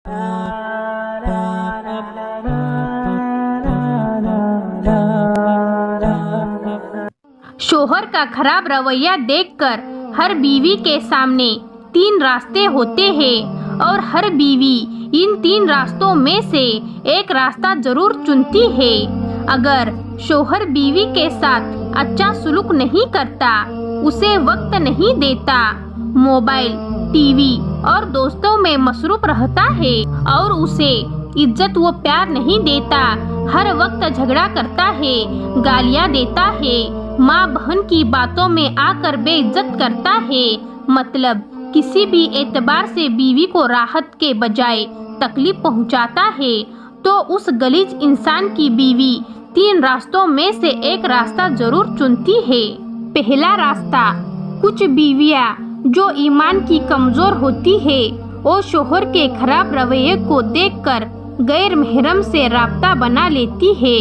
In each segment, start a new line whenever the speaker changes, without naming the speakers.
शोहर का खराब रवैया देखकर हर बीवी के सामने 3 रास्ते होते हैं और हर बीवी इन 3 रास्तों में से एक रास्ता जरूर चुनती है। अगर शोहर बीवी के साथ अच्छा सुलूक नहीं करता, उसे वक्त नहीं देता, मोबाइल, टीवी और दोस्तों में मसरूफ रहता है और उसे इज्जत व प्यार नहीं देता, हर वक्त झगड़ा करता है, गालियाँ देता है, माँ बहन की बातों में आकर बेइज्जत करता है, मतलब किसी भी एतबार से बीवी को राहत के बजाय तकलीफ पहुंचाता है, तो उस गलीज इंसान की बीवी 3 रास्तों में से एक रास्ता जरूर चुनती है। पहला रास्ता, कुछ बीवियां जो ईमान की कमजोर होती है वो शोहर के खराब रवैये को देखकर गैर महरम से राब्ता बना लेती है,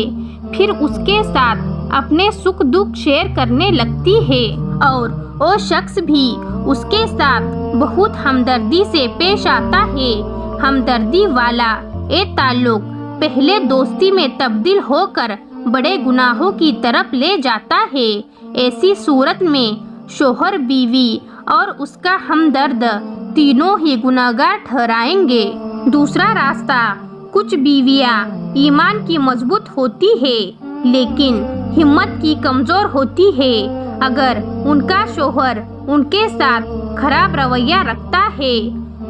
फिर उसके साथ अपने सुख दुख शेयर करने लगती है और वो शख्स भी उसके साथ बहुत हमदर्दी से पेश आता है। हमदर्दी वाला ये ताल्लुक पहले दोस्ती में तब्दील होकर बड़े गुनाहों की तरफ ले जाता है। ऐसी सूरत में शोहर, बीवी और उसका हमदर्द तीनों ही गुनाहगार ठहराएंगे। दूसरा रास्ता, कुछ बीवियां ईमान की मजबूत होती है लेकिन हिम्मत की कमजोर होती है। अगर उनका शोहर उनके साथ खराब रवैया रखता है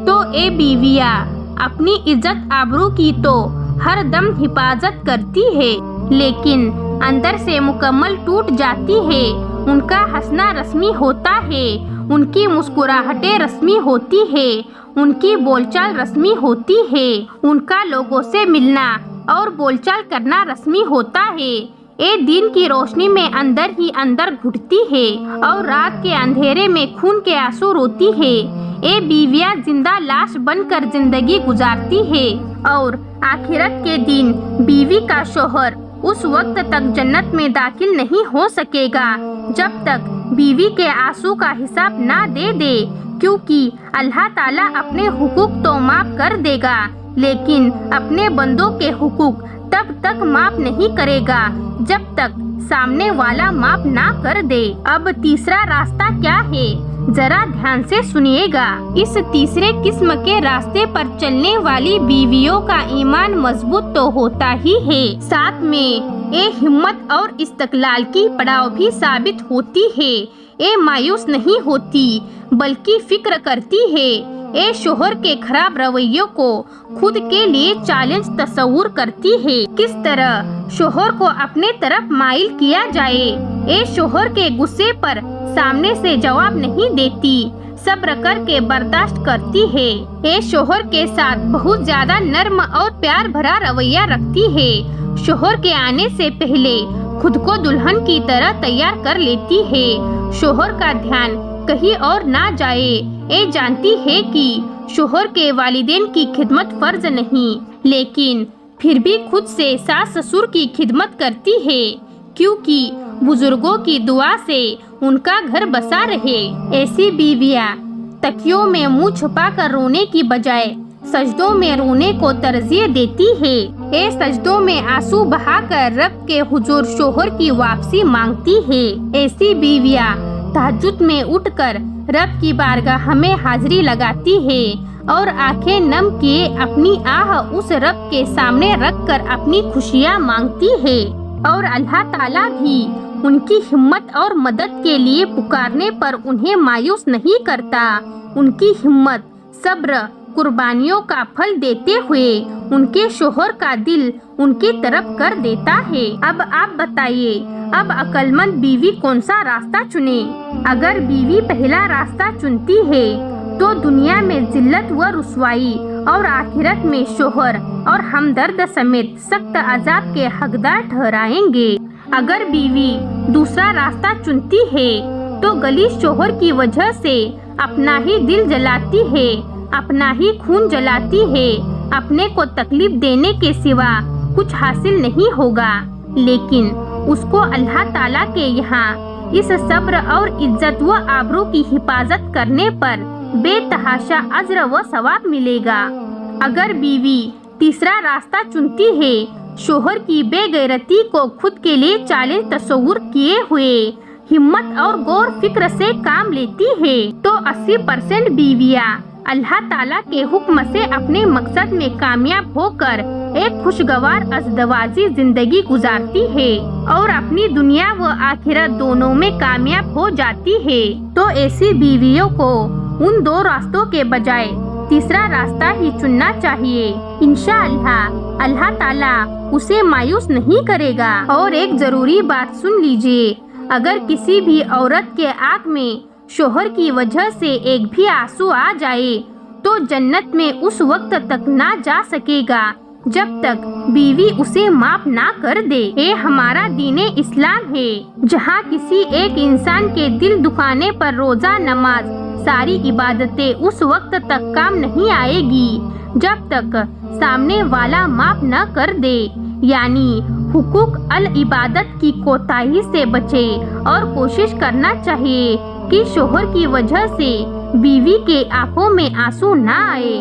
तो ये बीवियां अपनी इज्जत आबरू की तो हर दम हिफाजत करती है लेकिन अंदर से मुकम्मल टूट जाती है। उनका हंसना रस्मी होता है, उनकी मुस्कुराहटें रस्मी होती है, उनकी बोलचाल रस्मी होती है, उनका लोगों से मिलना और बोलचाल करना रस्मी होता है। ये दिन की रोशनी में अंदर ही अंदर घुटती है और रात के अंधेरे में खून के आंसू रोती है। ये बीवियां जिंदा लाश बनकर जिंदगी गुजारती है और आखिरत के दिन बीवी का शोहर उस वक्त तक जन्नत में दाखिल नहीं हो सकेगा जब तक बीवी के आंसू का हिसाब ना दे दे, क्योंकि अल्लाह ताला अपने हुकूक तो माफ कर देगा लेकिन अपने बंदों के हुकूक तब तक माफ नहीं करेगा जब तक सामने वाला माफ ना कर दे। अब तीसरा रास्ता क्या है, जरा ध्यान से सुनिएगा। इस तीसरे किस्म के रास्ते पर चलने वाली बीवियों का ईमान मजबूत तो होता ही है, साथ में ये हिम्मत और इस्तकलाल की पड़ाव भी साबित होती है। ये मायूस नहीं होती बल्कि फिक्र करती है। ये शोहर के खराब रवैयों को खुद के लिए चैलेंज तस्वूर करती है, किस तरह शोहर को अपने तरफ माइल किया जाए। ये शोहर के गुस्से पर सामने से जवाब नहीं देती, सब्र करके बर्दाश्त करती है। ये शोहर के साथ बहुत ज्यादा नर्म और प्यार भरा रवैया रखती है। शोहर के आने से पहले खुद को दुल्हन की तरह तैयार कर लेती है। शोहर का ध्यान कहीं और ना जाए, ये जानती है कि शोहर के वालिदैन की खिदमत फर्ज नहीं, लेकिन फिर भी खुद से सास ससुर की खिदमत करती है क्योंकि बुजुर्गों की दुआ से उनका घर बसा रहे। ऐसी बीवियां तकियों में मुंह छुपाकर रोने की बजाय सजदों में रोने को तरजीह देती है। ये सजदों में आंसू बहाकर रब के हुजूर शोहर की वापसी मांगती है। ऐसी बीवियां तहज्जुद में उठकर रब की बारगाह में हाजिरी लगाती है और आंखें नम किए अपनी आह उस रब के सामने रखकर अपनी खुशियाँ मांगती है और अल्लाह ताला भी उनकी हिम्मत और मदद के लिए पुकारने पर उन्हें मायूस नहीं करता। उनकी हिम्मत, सब्र, कुर्बानियों का फल देते हुए उनके शोहर का दिल उनकी तरफ कर देता है। अब आप बताइए, अब अक्लमंद बीवी कौन सा रास्ता चुने? अगर बीवी पहला रास्ता चुनती है तो दुनिया में जिल्लत व रुसवाई और आखिरत में शोहर और हमदर्द समेत सख्त अजाब के हकदार ठहराएंगे। अगर बीवी दूसरा रास्ता चुनती है तो गलीज शोहर की वजह से अपना ही दिल जलाती है, अपना ही खून जलाती है, अपने को तकलीफ देने के सिवा कुछ हासिल नहीं होगा, लेकिन उसको अल्लाह ताला के यहाँ इस सब्र और इज्जत व आबरू की हिफाजत करने पर बेतहाशा अज्र व सवाब मिलेगा। अगर बीवी तीसरा रास्ता चुनती है, शोहर की बेगैरती को खुद के लिए चैलेंज तस्वुर किए हुए हिम्मत और गौर फिक्र से काम लेती है, तो 80% बीवियां अल्लाह ताला के हुक्म से अपने मकसद में कामयाब होकर एक खुशगवार अज़दवाजी जिंदगी गुजारती है और अपनी दुनिया व आखिरत दोनों में कामयाब हो जाती है। तो ऐसी बीवियों को उन दो रास्तों के बजाय तीसरा रास्ता ही चुनना चाहिए। इंशाअल्लाह अल्लाह ताला उसे मायूस नहीं करेगा। और एक जरूरी बात सुन लीजिए, अगर किसी भी औरत के आँख में शोहर की वजह से एक भी आंसू आ जाए तो जन्नत में उस वक्त तक ना जा सकेगा जब तक बीवी उसे माफ ना कर दे। ये हमारा दीने इस्लाम है, जहाँ किसी एक इंसान के दिल दुखाने पर रोजा नमाज सारी इबादतें उस वक्त तक काम नहीं आएगी जब तक सामने वाला माफ न कर दे। यानी हुकूक अल इबादत की कोताही से बचे और कोशिश करना चाहिए कि शोहर की वजह से बीवी के आंखों में आंसू ना आए।